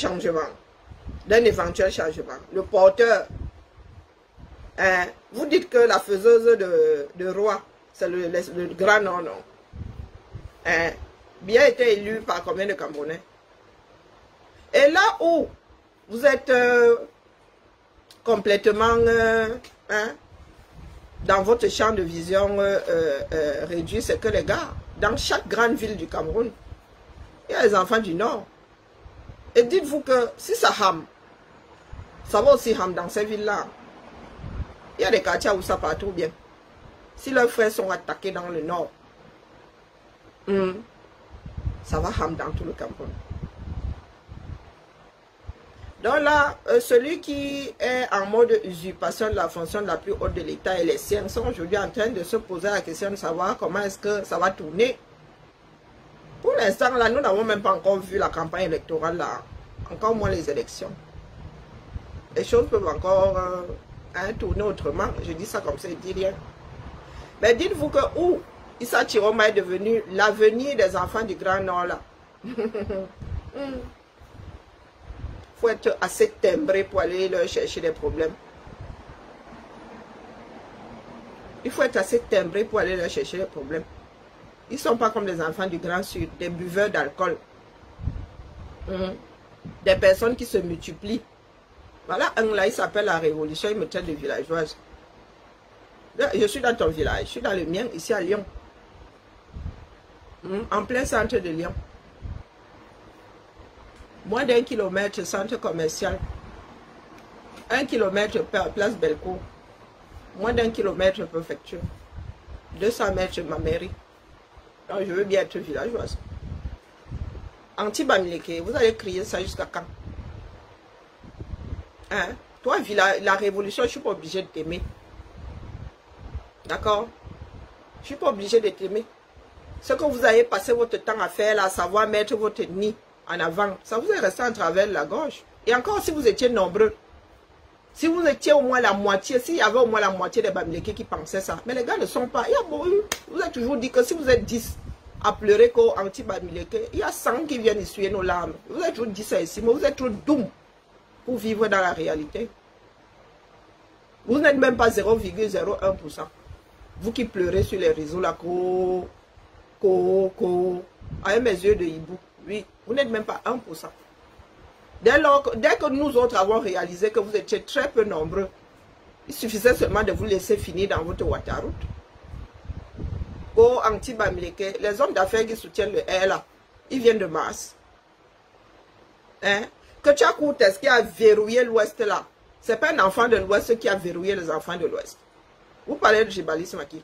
changement, d'un éventuel changement. Le porteur, hein, vous dites que la faiseuse de roi, c'est le grand non, non. Hein, bien été élu par combien de Camerounais? Et là où vous êtes complètement hein, dans votre champ de vision réduit, c'est que les gars, dans chaque grande ville du Cameroun, il y a les enfants du Nord. Et dites-vous que si ça rame, ça va aussi rame dans ces villes-là. Il y a des quartiers où ça part trop bien. Si leurs frères sont attaqués dans le Nord, ça va rame dans tout le Cameroun. Donc là, celui qui est en mode usurpation de la fonction la plus haute de l'État et les siens sont aujourd'hui en train de se poser la question de savoir comment est-ce que ça va tourner. Pour l'instant, là, nous n'avons même pas encore vu la campagne électorale, là, encore moins les élections. Les choses peuvent encore hein, tourner autrement. Je dis ça comme ça, je dis rien. Mais dites-vous que où Issa Chiroma est devenu l'avenir des enfants du Grand Nord, là. Faut être assez timbré pour aller leur chercher des problèmes. Il faut être assez timbré pour aller leur chercher des problèmes. Ils ne sont pas comme les enfants du Grand Sud, des buveurs d'alcool. Des personnes qui se multiplient. Voilà, un là, il s'appelle la Révolution, il me traite de villageoise. Je suis dans ton village, je suis dans le mien, ici à Lyon. En plein centre de Lyon. Moins d'1 kilomètre centre commercial. 1 kilomètre place Bellecour. Moins d'1 kilomètre préfecture. 200 mètres ma mairie. Donc je veux bien être villageoise. Anti-Bamileke, vous allez crier ça jusqu'à quand? Hein? Toi, la révolution, je ne suis pas obligée de t'aimer. D'accord? Je ne suis pas obligée de t'aimer. Ce que vous avez passé votre temps à faire, là, à savoir mettre votre nid en avant, ça vous est resté en travers de la gorge. Et encore, si vous étiez nombreux, si vous étiez au moins la moitié, s'il y avait au moins la moitié des Bamileke qui pensaient ça, mais les gars ne sont pas. Vous avez toujours dit que si vous êtes 10 à pleurer qu'au anti-Bamileke, il y a 100 qui viennent essuyer nos larmes. Vous avez toujours dit ça ici, mais vous êtes trop doux pour vivre dans la réalité. Vous n'êtes même pas 0,01%. Vous qui pleurez sur les réseaux, là, avec mes yeux de hibou. Oui, vous n'êtes même pas 1%. Dès que nous autres avons réalisé que vous étiez très peu nombreux, il suffisait seulement de vous laisser finir dans votre Ouattaroute. Au anti-Bamileke, les hommes d'affaires qui soutiennent le R là, ils viennent de Mars. Hein? Que Tchakoutes qui a verrouillé l'Ouest là, c'est pas un enfant de l'Ouest qui a verrouillé les enfants de l'Ouest. Vous parlez de tribalisme à qui?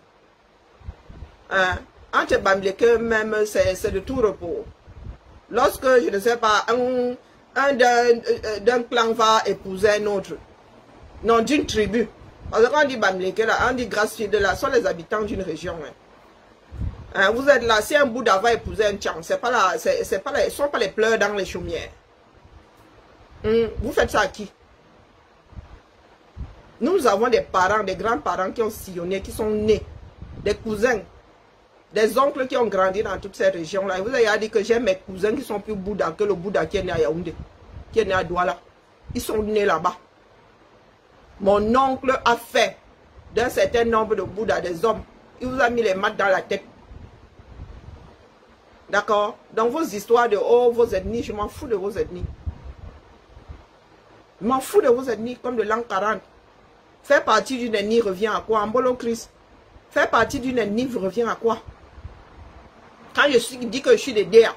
Hein? Anti-Bamileke même, c'est de tout repos. Lorsque, je ne sais pas, un d'un clan va épouser un autre, non, d'une tribu. Parce que quand on dit Bamileke, là, on dit Grasse-Sud, là, sont les habitants d'une région. Hein, vous êtes là, si un Bouddha va épouser un Tchang, ce ne sont pas les pleurs dans les chaumières. Vous faites ça à qui? Nous avons des parents, des grands-parents qui ont sillonné, qui sont nés, des cousins, des oncles qui ont grandi dans toutes ces régions-là. Vous avez dit que j'ai mes cousins qui sont plus Bouddha que le Bouddha qui est né à Yaoundé, qui est né à Douala. Ils sont nés là-bas. Mon oncle a fait d'un certain nombre de Bouddhas, des hommes. Il vous a mis les maths dans la tête. D'accord? Dans vos histoires de vos ethnies, je m'en fous de vos ethnies. Je m'en fous de vos ethnies, comme de l'an 40. Faire partie d'une ethnie revient à quoi? Ambolo Christ. Faire partie d'une ethnie revient à quoi? Quand je dis que je suis de Déa,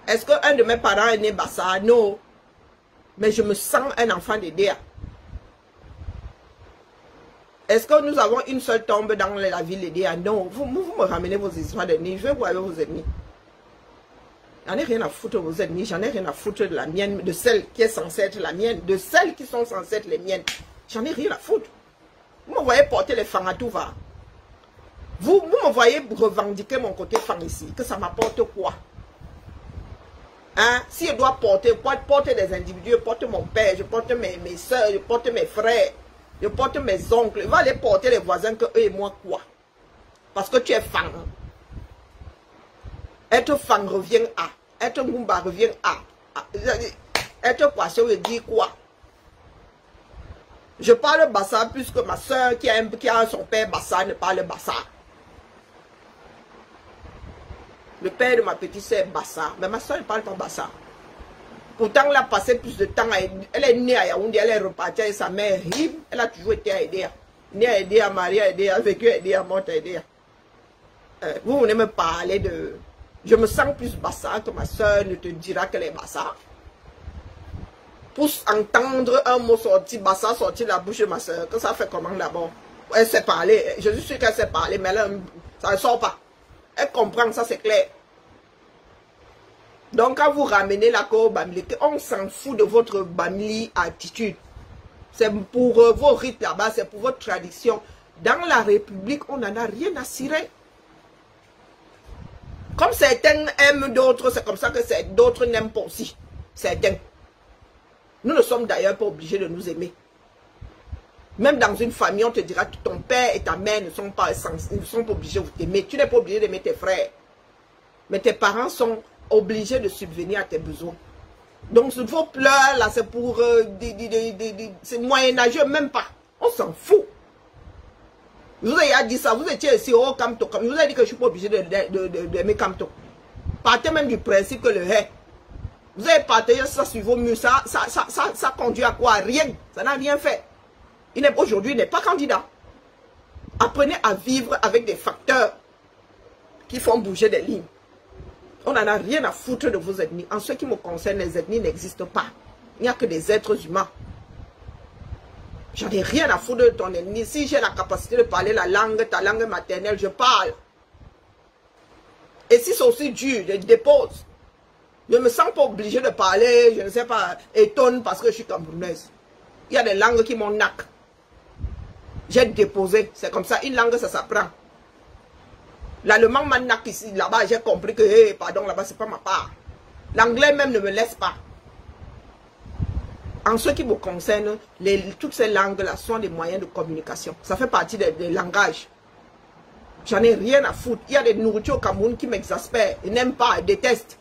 est-ce qu'un de mes parents est né Bassa? Non. Mais je me sens un enfant de Déa. Est-ce que nous avons une seule tombe dans la ville de Déa? Non. Vous me ramenez vos histoires d'ethnie. Je vais voir avec vos ethnies. J'en ai rien à foutre de vos ethnies. J'en ai rien à foutre de la mienne, de celle qui est censée être la mienne, de celles qui sont censées être les miennes. J'en ai rien à foutre. Vous me voyez porter les fangs à tout va. Vous me voyez revendiquer mon côté fang ici, que ça m'apporte quoi? Hein? Si je dois porter des individus, je porte mon père, je porte mes soeurs, je porte mes frères, je porte mes oncles. Je vais aller porter les voisins que eux et moi quoi? Parce que tu es fang. Être fang revient à. Être Mumba revient à. Être poisson veut dire quoi? Je parle Bassa puisque ma soeur qui a son père Bassa ne parle Bassa. Le père de ma petite soeur est Bassa, mais ma soeur ne parle pas Bassa. Pourtant, elle a passé plus de temps, elle est née à Yaoundé, elle est repartie avec sa mère Rib, elle a toujours été à Edea. Née à Edea, mariée à Edea, vécu à Edea, morte à Edea. Vous venez me parler de... Je me sens plus Bassa que ma soeur ne te dira qu'elle est Bassa. Pour entendre un mot sorti, Bassa sorti de la bouche de ma soeur, que ça fait comment d'abord? Elle sait parler, je suis sûre qu'elle sait parler, mais là, ça ne sort pas. Elle comprend, ça c'est clair. Donc quand vous ramenez la cour Bamili, on s'en fout de votre Bamili attitude. C'est pour vos rites là-bas, c'est pour votre tradition. Dans la République, on n'en a rien à cirer. Comme certains aiment d'autres, c'est comme ça que d'autres n'aiment pas aussi. Certains. Nous ne sommes d'ailleurs pas obligés de nous aimer. Même dans une famille, on te dira que ton père et ta mère ne sont pas obligés de t'aimer. Tu n'es pas obligé d'aimer tes frères. Mais tes parents sont obligés de subvenir à tes besoins. Donc, vos pleurs, là, c'est pour c'est moyenâgeux, même pas. On s'en fout. Je vous ai dit ça. Vous étiez ici au Kamto. Je vous ai dit que je ne suis pas obligé d'aimer Kamto. Partez même du principe que le hait. Vous avez partagé ça sur vos murs. Ça conduit à quoi? Rien. Ça n'a rien fait. Aujourd'hui, il n'est pas candidat. Apprenez à vivre avec des facteurs qui font bouger des lignes. On n'en a rien à foutre de vos ethnies. En ce qui me concerne, les ethnies n'existent pas. Il n'y a que des êtres humains. J'en ai rien à foutre de ton ethnie. Si j'ai la capacité de parler la langue, ta langue maternelle, je parle. Et si c'est aussi dur, je dépose. Je ne me sens pas obligé de parler, je ne sais pas, étonne parce que je suis camerounaise. Il y a des langues qui m'ont nac. J'ai déposé. C'est comme ça. Une langue, ça s'apprend. L'allemand m'a nac ici. Là-bas, j'ai compris que, hey, pardon, là-bas, c'est pas ma part. L'anglais même ne me laisse pas. En ce qui me concerne, toutes ces langues-là sont des moyens de communication. Ça fait partie des langages. J'en ai rien à foutre. Il y a des nourritures au Cameroun qui m'exaspèrent. Ils n'aiment pas, ils détestent.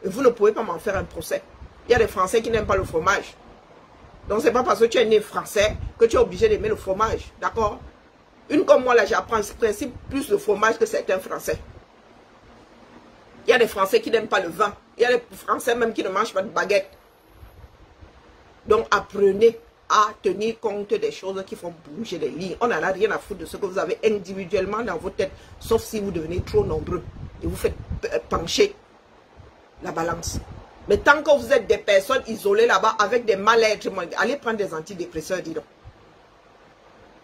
Et vous ne pouvez pas m'en faire un procès. Il y a des Français qui n'aiment pas le fromage. Donc, ce n'est pas parce que tu es né français que tu es obligé d'aimer le fromage. D'accord? Une comme moi, là, j'apprends ce principe plus de fromage que certains Français. Il y a des Français qui n'aiment pas le vin. Il y a des Français même qui ne mangent pas de baguette. Donc, apprenez à tenir compte des choses qui font bouger les lignes. On n'en a rien à foutre de ce que vous avez individuellement dans vos têtes, sauf si vous devenez trop nombreux et vous faites pencher la balance. Mais tant que vous êtes des personnes isolées là-bas avec des mal-être, allez prendre des antidépresseurs, dis donc.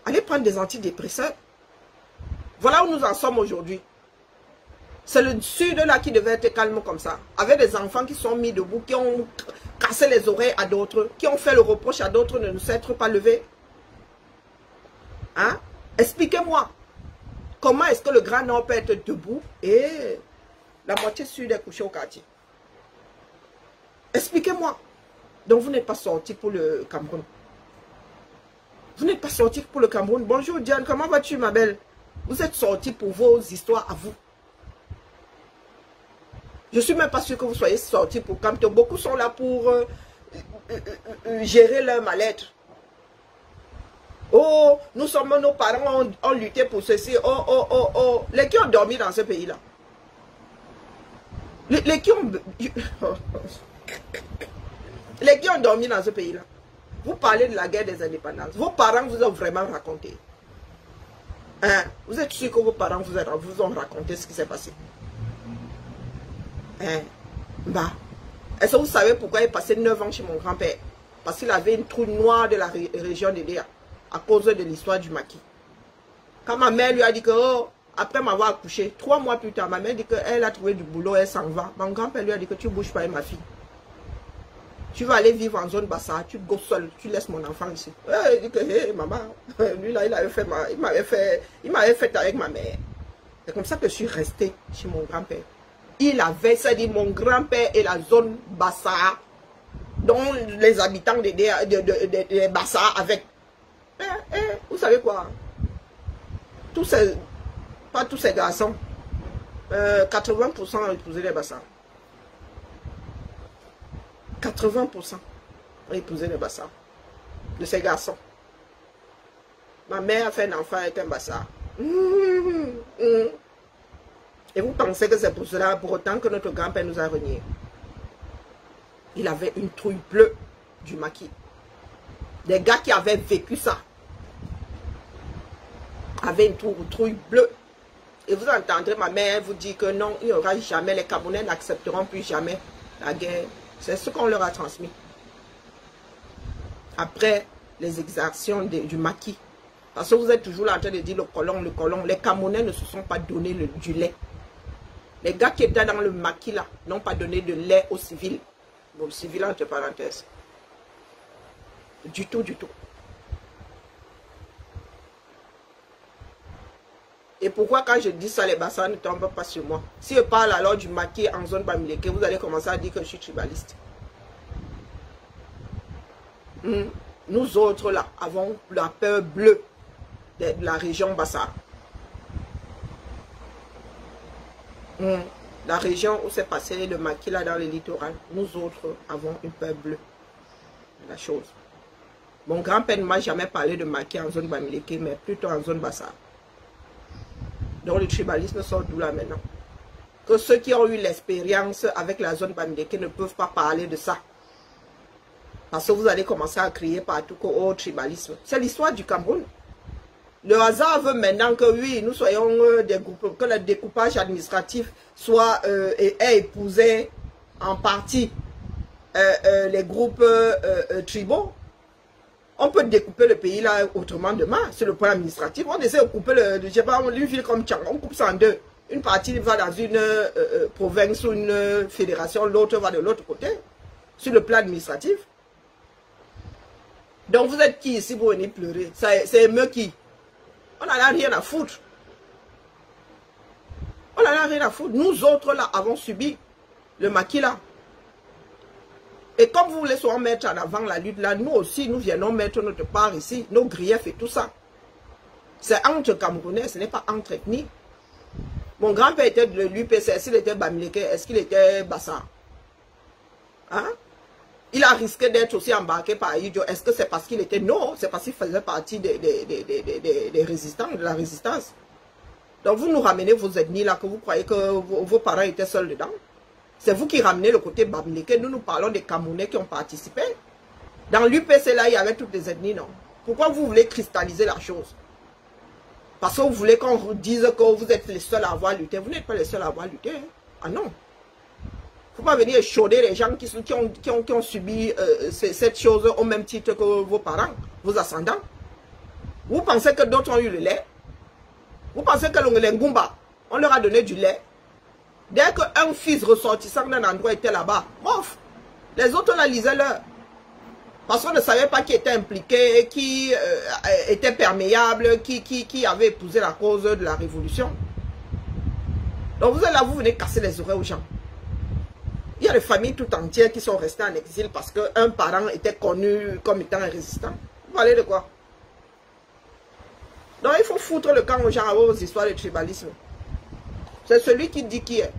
Allez prendre des antidépresseurs. Voilà où nous en sommes aujourd'hui. C'est le sud là qui devait être calme comme ça. Avec des enfants qui sont mis debout, qui ont cassé les oreilles à d'autres, qui ont fait le reproche à d'autres de ne s'être pas levés. Hein? Expliquez-moi. Comment est-ce que le Grand Nord peut être debout et la moitié sud est couchée au quartier? Expliquez-moi. Donc vous n'êtes pas sorti pour le Cameroun. Vous n'êtes pas sorti pour le Cameroun. Bonjour Diane, comment vas-tu ma belle? Vous êtes sorti pour vos histoires à vous. Je ne suis même pas sûr que vous soyez sortis pour Cameroun. Beaucoup sont là pour gérer leur mal-être. Oh, nos parents ont lutté pour ceci. Oh, oh, oh, oh. Les qui ont dormi dans ce pays-là. Les qui ont... Les qui ont dormi dans ce pays-là. Vous parlez de la guerre des indépendances. Vos parents vous ont vraiment raconté. Hein? Vous êtes sûr que vos parents vous ont raconté ce qui s'est passé? Hein? Bah. Est-ce que vous savez pourquoi il est passé 9 ans chez mon grand-père? Parce qu'il avait une trou noire de la région d'Edea. À cause de l'histoire du maquis. Quand ma mère lui a dit que, oh, après m'avoir accouché, 3 mois plus tard, ma mère dit qu'elle a trouvé du boulot, elle s'en va. Mon grand-père lui a dit que tu ne bouges pas avec ma fille. Tu vas aller vivre en zone Bassa, tu go seul, tu laisses mon enfant ici. Il dit que, hé, maman, lui là, il m'avait fait avec ma mère. C'est comme ça que je suis restée chez mon grand-père. Il avait, ça dit, mon grand-père et la zone Bassa, dont les habitants de Bassa avec. Vous savez quoi? Pas tous ces garçons, 80% ont épousé les Bassa. 80% ont épousé le Bassa. De ces garçons. Ma mère a fait un enfant avec un Bassa. Et vous pensez que c'est pour cela, pour autant que notre grand-père nous a reniés. Il avait une trouille bleue du maquis. Des gars qui avaient vécu ça avaient une trouille bleue. Et vous entendrez ma mère vous dire que non, il n'y aura jamais, les Camerounais n'accepteront plus jamais la guerre. C'est ce qu'on leur a transmis. Après les exactions du maquis. Parce que vous êtes toujours là en train de dire le colon. Les Camerounais ne se sont pas donné du lait. Les gars qui étaient dans le maquis là n'ont pas donné de lait aux civils. Bon, civil entre parenthèses. Du tout, du tout. Et pourquoi quand je dis ça, les bassins ne tombent pas sur moi? Si je parle alors du maquis en zone Bamileke, vous allez commencer à dire que je suis tribaliste. Nous autres là, avons la peur bleue de la région Bassa. La région où s'est passé le maquis là dans le littoral, nous autres avons une peur bleue de la chose. Mon grand-père ne m'a jamais parlé de maquis en zone Bamileke, mais plutôt en zone Bassa. Donc le tribalisme sort d'où là maintenant? Que ceux qui ont eu l'expérience avec la zone Bamileke ne peuvent pas parler de ça. Parce que vous allez commencer à crier partout que oh, tribalisme. C'est l'histoire du Cameroun. Le hasard veut maintenant que oui, nous soyons des groupes, que le découpage administratif soit ait épousé en partie les groupes tribaux. On peut découper le pays là autrement demain, sur le plan administratif. On essaie de couper je sais pas, une ville comme Tchang, on coupe ça en deux. Une partie va dans une province ou une fédération, l'autre va de l'autre côté, sur le plan administratif. Donc vous êtes qui ici pour venir pleurer? C'est eux qui? On n'en a rien à foutre. On n'en a rien à foutre. Nous autres là avons subi le maquis là. Et comme vous voulez souvent mettre en avant la lutte là, nous aussi nous venons mettre notre part ici, nos griefs et tout ça. C'est entre Camerounais, ce n'est pas entre ethnies. Mon grand-père était de l'UPC, est-ce qu'il était Bamileke, est-ce qu'il était Bassa? Hein? Il a risqué d'être aussi embarqué par Aïdjo. Est-ce que c'est parce qu'il était... Non, c'est parce qu'il faisait partie des résistants, de la résistance. Donc vous nous ramenez vos ethnies là, que vous croyez que vos parents étaient seuls dedans. C'est vous qui ramenez le côté Bamileke. Nous parlons des Camerounais qui ont participé. Dans l'UPC là, il y avait toutes les ethnies, non? Pourquoi vous voulez cristalliser la chose? Parce que vous voulez qu'on vous dise que vous êtes les seuls à avoir lutté. Vous n'êtes pas les seuls à avoir lutté. Hein? Ah non. Il ne faut pas venir échauder les gens qui ont subi cette chose au même titre que vos parents, vos ascendants. Vous pensez que d'autres ont eu le lait? Vous pensez que les Ngumba, on leur a donné du lait? Dès qu'un fils ressortissant d'un endroit était là-bas, ouf, les autres la lisaient leur. Parce qu'on ne savait pas qui était impliqué, qui était perméable, qui avait épousé la cause de la révolution. Donc vous êtes là, vous venez casser les oreilles aux gens. Il y a des familles tout entières qui sont restées en exil parce qu'un parent était connu comme étant un résistant. Vous parlez de quoi? Donc il faut foutre le camp aux gens à vos histoires de tribalisme. C'est celui qui dit qui est.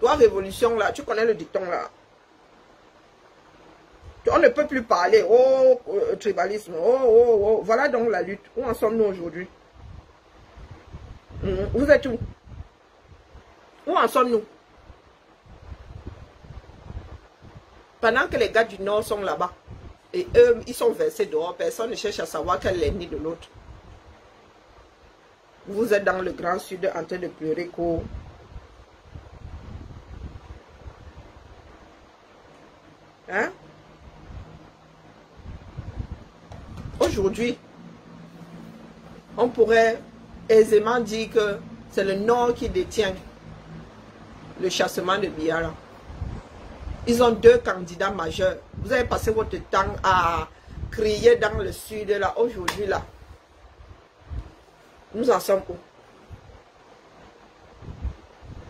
Toi, révolution là, tu connais le dicton là. On ne peut plus parler. Oh, tribalisme. Oh. Voilà donc la lutte. Où en sommes-nous aujourd'hui? Vous êtes où? Où en sommes-nous? Pendant que les gars du Nord sont là-bas, et eux, ils sont versés dehors, personne ne cherche à savoir quel est l'ennemi de l'autre. Vous êtes dans le Grand Sud en train de pleurer quoi? Hein? Aujourd'hui, on pourrait aisément dire que c'est le Nord qui détient le chassement de Biara. Ils ont deux candidats majeurs. Vous avez passé votre temps à crier dans le Sud là. Aujourd'hui là, nous en sommes où?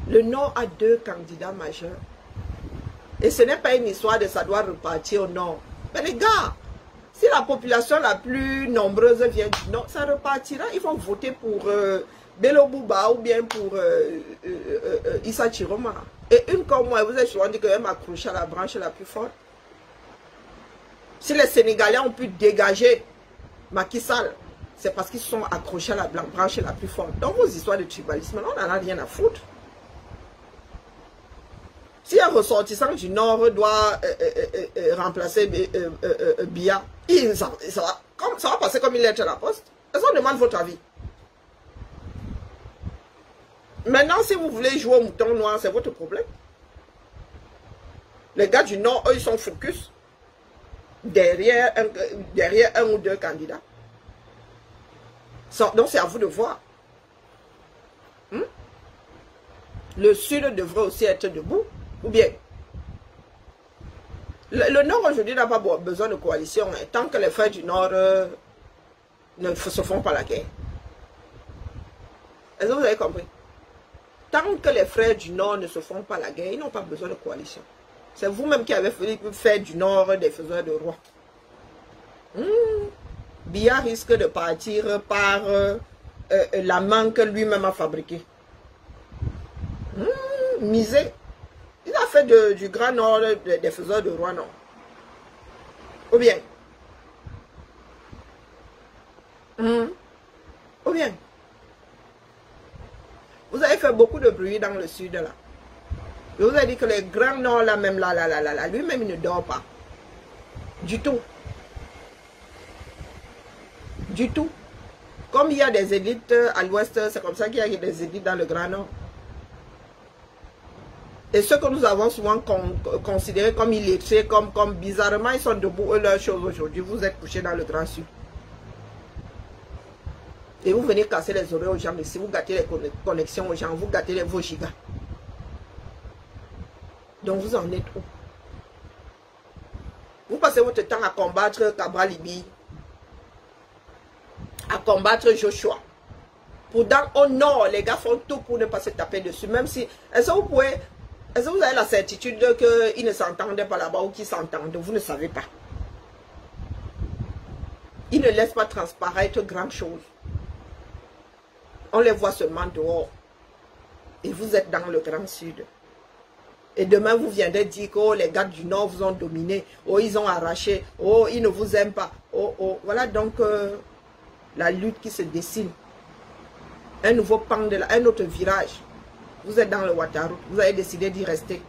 Le Nord a deux candidats majeurs. Et ce n'est pas une histoire de ça doit repartir au Nord. Mais les gars, si la population la plus nombreuse vient du Nord, ça repartira. Ils vont voter pour Bello Bouba ou bien pour Issa Chiroma. Et une comme moi, vous êtes souvent dit qu'elle m'accroche à la branche la plus forte. Si les Sénégalais ont pu dégager Macky Sall, c'est parce qu'ils se sont accrochés à la branche la plus forte. Donc vos histoires de tribalisme, on n'en a rien à foutre. Si un ressortissant du Nord doit remplacer Biya, ça va passer comme une lettre à la poste. Est-ce qu'on demande votre avis? Maintenant, si vous voulez jouer au mouton noir, c'est votre problème. Les gars du Nord, eux, ils sont focus derrière un ou deux candidats. Donc, c'est à vous de voir. Le Sud devrait aussi être debout. Ou bien, le Nord aujourd'hui n'a pas besoin de coalition. Hein, tant que les frères du Nord ne se font pas la guerre. Est-ce que vous avez compris? Tant que les frères du Nord ne se font pas la guerre, ils n'ont pas besoin de coalition. C'est vous-même qui avez fait du Nord des faiseurs de rois. Biya risque de partir par la main que lui-même a fabriquée. Misé. Il a fait du Grand Nord des faiseurs de rois, non? Ou bien? Ou bien? Vous avez fait beaucoup de bruit dans le sud là. Je vous ai dit que les grands Nord là, même là, lui-même il ne dort pas. Du tout. Du tout. Comme il y a des élites à l'ouest, c'est comme ça qu'il y a des élites dans le Grand Nord. Et ceux que nous avons souvent considérés comme illettrés, comme bizarrement, ils sont debout, eux, leurs choses aujourd'hui. Vous êtes couchés dans le Grand Sud. Et vous venez casser les oreilles aux gens ici, vous gâtez les connexions aux gens, vous gâtez vos gigas. Donc vous en êtes où? Vous passez votre temps à combattre Cabral Libi, à combattre Joshua. Pourtant, au nord, les gars font tout pour ne pas se taper dessus. Même si, est-ce que vous avez la certitude qu'ils ne s'entendaient pas là-bas ou qu'ils s'entendent? Vous ne savez pas. Ils ne laissent pas transparaître grand chose. On les voit seulement dehors. Et vous êtes dans le Grand Sud. Et demain, vous viendrez dire que oh, les gars du Nord vous ont dominé. Oh, ils ont arraché. Oh, ils ne vous aiment pas. Oh, oh. Voilà donc la lutte qui se dessine. Un nouveau pan un autre virage. Vous êtes dans le Ouattara. Vous avez décidé d'y rester.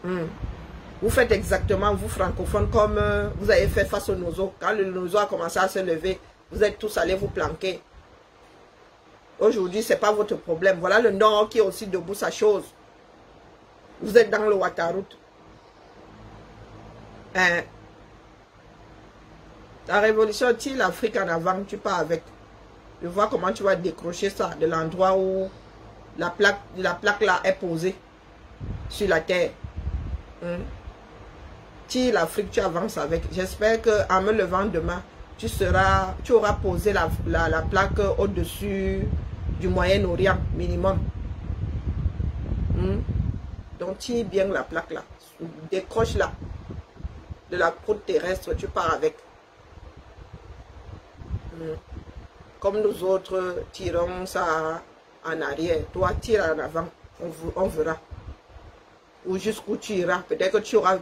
Vous faites exactement, vous francophones, comme vous avez fait face au Nozo. Quand le Nozo a commencé à se lever, vous êtes tous allés vous planquer. Aujourd'hui, ce n'est pas votre problème. Voilà le Nord qui est aussi debout sa chose. Vous êtes dans le Ouattara. La révolution tire l'Afrique en avant, tu pars avec. Je vois comment tu vas décrocher ça de l'endroit où la plaque là est posée sur la terre. Tire l'Afrique, tu avances avec. J'espère qu'en me levant demain, tu auras posé la plaque au-dessus du Moyen-Orient minimum. Donc tire bien la plaque là. Décroche là. De la côte terrestre, tu pars avec. Comme nous autres tirons ça en arrière. Toi, tire en avant. On verra. Ou jusqu'où tu iras. Peut-être que tu auras,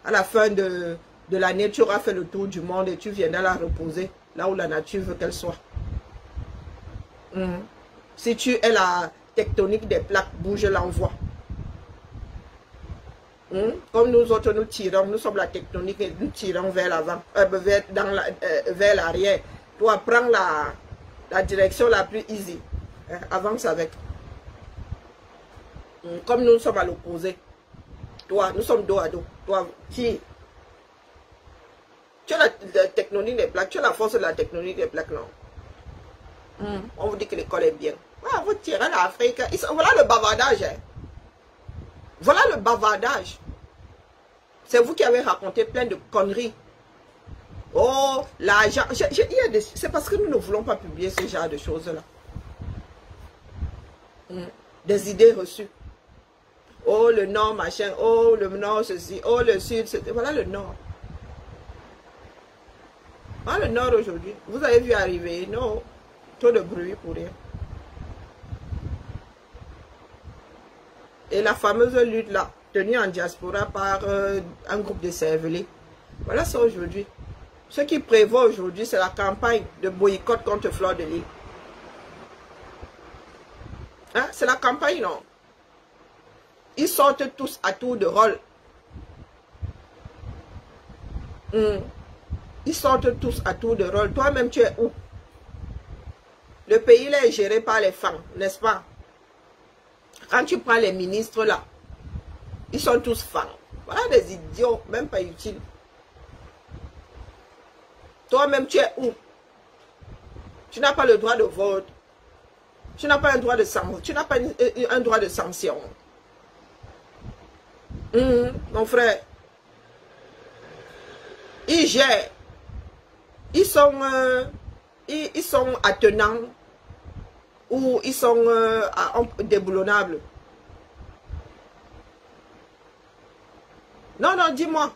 à la fin de l'année, tu auras fait le tour du monde et tu viendras la reposer là où la nature veut qu'elle soit. Si tu es la tectonique des plaques, bouge l'envoi. Comme nous autres, nous tirons, nous sommes la tectonique et nous tirons vers l'avant, vers l'arrière. Toi, prends la direction la plus easy. Avance avec. Comme nous sommes à l'opposé. Toi, nous sommes dos à dos. Toi, tire. Tu as la tectonique des plaques, tu as la force de la tectonique des plaques, non? On vous dit que l'école est bien. Ah, vous tirez l'Afrique. Voilà le bavardage. Voilà le bavardage. C'est vous qui avez raconté plein de conneries. Oh, l'argent. C'est parce que nous ne voulons pas publier ce genre de choses-là. Des idées reçues. Oh, le Nord, machin. Oh, le Nord, ceci. Oh, le Sud, ceci. Voilà le Nord. Ah, le Nord aujourd'hui. Vous avez vu arriver. Non. Trop de bruit pour rien. Et la fameuse lutte là, tenue en diaspora par un groupe de cervelés. Voilà ça aujourd'hui. Ce qui prévaut aujourd'hui, c'est la campagne de boycott contre Fleur de Lys. Hein? C'est la campagne, non? Ils sortent tous à tour de rôle. Ils sortent tous à tour de rôle. Toi-même, tu es où? Le pays là est géré par les femmes, n'est-ce pas? Quand tu prends les ministres là, ils sont tous femmes. Voilà des idiots, même pas utiles. Toi-même, tu es où? Tu n'as pas le droit de vote. Tu n'as pas un droit de sanction. Tu n'as pas un droit de sanction. Mon frère. Ils gèrent. Ils sont attenants ou ils sont déboulonnables. Non, non, dis-moi.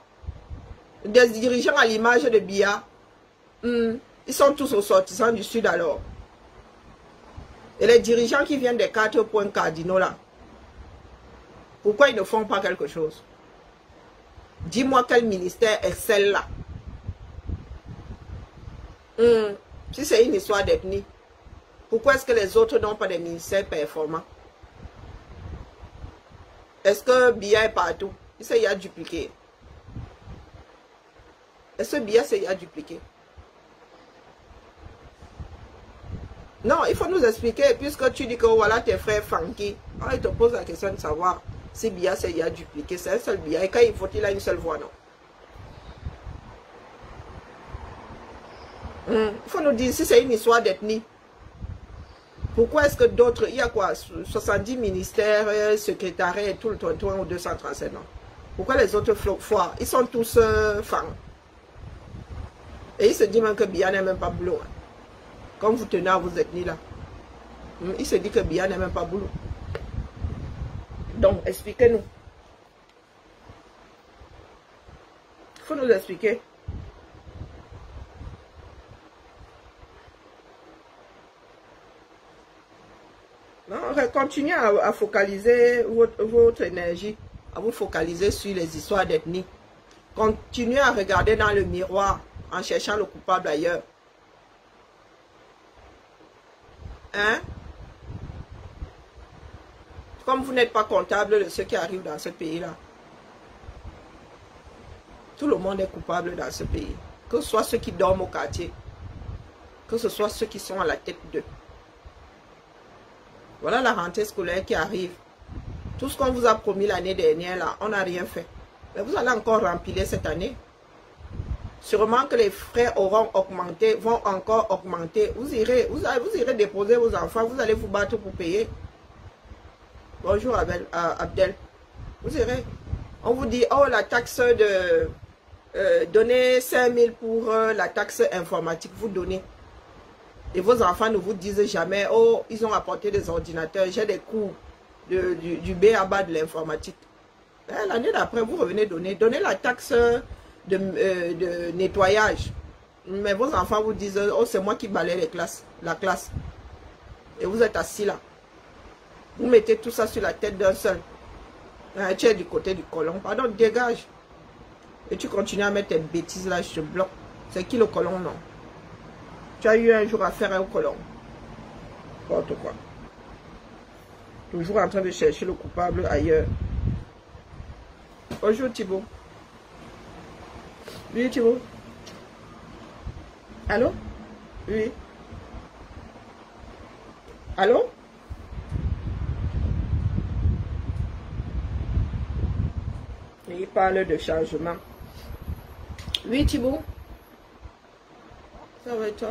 Des dirigeants à l'image de Biya. Ils sont tous ressortissants du Sud alors. Et les dirigeants qui viennent des 4 points cardinaux là, pourquoi ils ne font pas quelque chose? Dis-moi quel ministère est celle-là. Si c'est une histoire d'ethnie, pourquoi est-ce que les autres n'ont pas des ministères performants? Est-ce que Biya est partout? Il s'est y a dupliqué. Est-ce que Biya s'est y a dupliqué? Non, il faut nous expliquer, puisque tu dis que voilà tes frères funky. Alors, il te pose la question de savoir si Biya s'est y a dupliqué. C'est un seul Biya. Et quand il faut, il a une seule voix, non? Il faut nous dire si c'est une histoire d'ethnie. Pourquoi est-ce que d'autres, il y a quoi, 70 ministères, secrétariats et tout le tonton aux 237 ans. Pourquoi les autres foires, ils sont tous femmes. Et il se dit même que Biya n'est même pas boulot. Hein. Comme vous tenez à vos ethnies là. Il se dit que Biya n'est même pas boulot. Donc, expliquez-nous. Il faut nous expliquer. Non, continuez à focaliser votre énergie, à vous focaliser sur les histoires d'ethnie. Continuez à regarder dans le miroir en cherchant le coupable ailleurs. Hein? Comme vous n'êtes pas comptable de ce qui arrive dans ce pays-là. Tout le monde est coupable dans ce pays. Que ce soit ceux qui dorment au quartier, que ce soit ceux qui sont à la tête d'eux. Voilà la rentrée scolaire qui arrive. Tout ce qu'on vous a promis l'année dernière, là, on n'a rien fait. Mais vous allez encore remplir cette année. Sûrement que les frais auront augmenté, vont encore augmenter. Vous irez déposer vos enfants, vous allez vous battre pour payer. Bonjour Abdel. Vous irez. On vous dit, oh la taxe de... donnez 5 000 pour la taxe informatique, vous donnez. Et vos enfants ne vous disent jamais, oh, ils ont apporté des ordinateurs, j'ai des cours du B.A.B.A. de l'informatique. L'année d'après, vous revenez donner la taxe de nettoyage. Mais vos enfants vous disent, oh, c'est moi qui balaye la classe. Et vous êtes assis là. Vous mettez tout ça sur la tête d'un seul. Tu es du côté du colon. Pardon, dégage. Et tu continues à mettre tes bêtises là, je te bloque. C'est qui le colon, non? Tu as eu un jour à faire au colon. N'importe quoi. Toujours en train de chercher le coupable ailleurs. Bonjour Thibaut. Oui Thibaut. Allô? Oui. Allô? Il parle de changement. Oui Thibaut. Ça va et toi?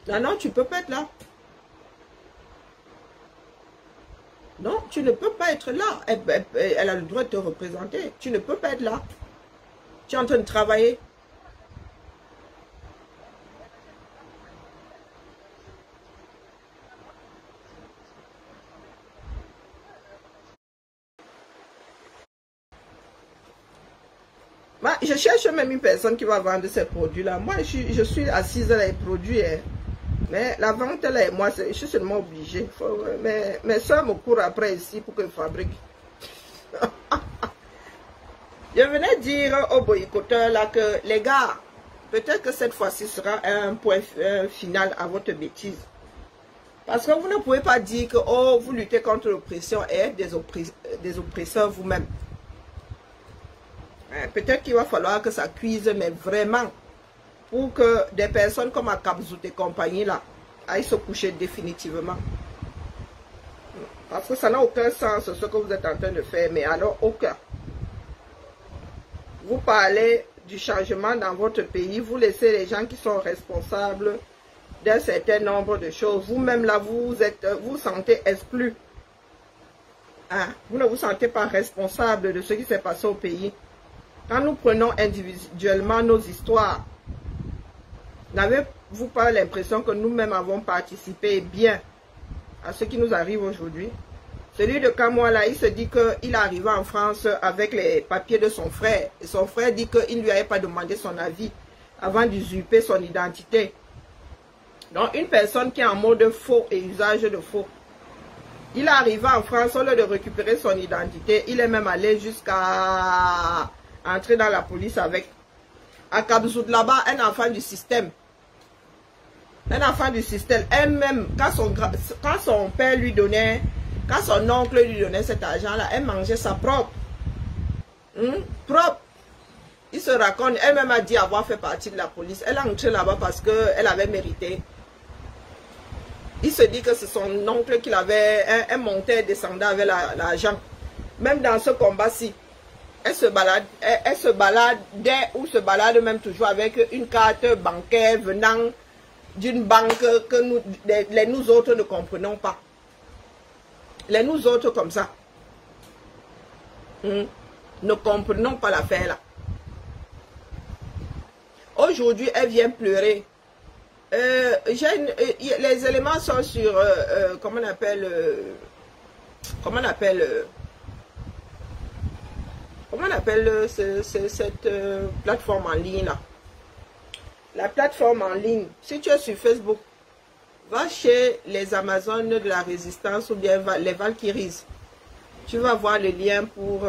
Non, non, tu peux pas être là. Non, tu ne peux pas être là. Elle a le droit de te représenter. Tu ne peux pas être là. Tu es en train de travailler. Moi, je cherche même une personne qui va vendre ces produits-là. Moi, je suis assise là, les produits. Hein. Mais la vente là et moi, je suis seulement obligée. Mes soeurs me courent après ici pour que je fabrique. Je venais dire aux boycotteurs là que les gars, peut-être que cette fois-ci sera un point final à votre bêtise. Parce que vous ne pouvez pas dire que oh, vous luttez contre l'oppression et êtes des oppresseurs vous-même. Peut-être qu'il va falloir que ça cuise, mais vraiment, pour que des personnes comme Akabzout et compagnie là aillent se coucher définitivement. Parce que ça n'a aucun sens ce que vous êtes en train de faire, mais alors aucun. Vous parlez du changement dans votre pays, vous laissez les gens qui sont responsables d'un certain nombre de choses. Vous-même là, vous sentez exclu. Hein? Vous ne vous sentez pas responsable de ce qui s'est passé au pays. Quand nous prenons individuellement nos histoires, n'avez-vous pas l'impression que nous-mêmes avons participé bien à ce qui nous arrive aujourd'hui? Celui de Kamwala, il se dit qu'il est arrivé en France avec les papiers de son frère. Et son frère dit qu'il ne lui avait pas demandé son avis avant d'usurper son identité. Donc une personne qui est en mode faux et usage de faux. Il est arrivé en France, au lieu de récupérer son identité, il est même allé jusqu'à entrer dans la police avec. Akabzout là-bas, un enfant du système. Un enfant du système. Elle-même, quand son père lui donnait, quand son oncle lui donnait cet argent-là, elle mangeait sa propre. Propre. Il se raconte, elle-même a dit avoir fait partie de la police. Elle est entrée là-bas parce qu'elle avait mérité. Il se dit que c'est son oncle qui avait un monteur et descendant avec l'argent. Même dans ce combat-ci, elle se baladait ou se balade même toujours avec une carte bancaire venant d'une banque que nous autres ne comprenons pas. Les nous autres comme ça. Ne comprenons pas l'affaire là. Aujourd'hui, elle vient pleurer. Les éléments sont sur, comment on appelle cette plateforme en ligne là. La plateforme en ligne, si tu es sur Facebook, va chez les Amazones de la Résistance ou bien les Valkyries. Tu vas voir le lien pour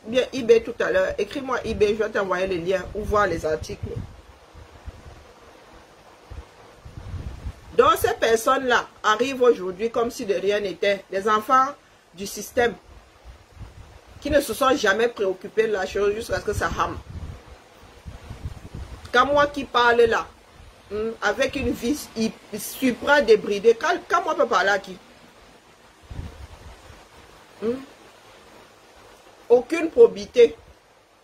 bien eBay tout à l'heure. Écris-moi eBay, je vais t'envoyer le lien ou voir les articles. Donc ces personnes-là arrivent aujourd'hui comme si de rien n'était. Des enfants du système qui ne se sont jamais préoccupés de la chose jusqu'à ce que ça rame. Quand moi qui parle là, avec une vie supra débridée, quand moi peut parler à qui? Aucune probité.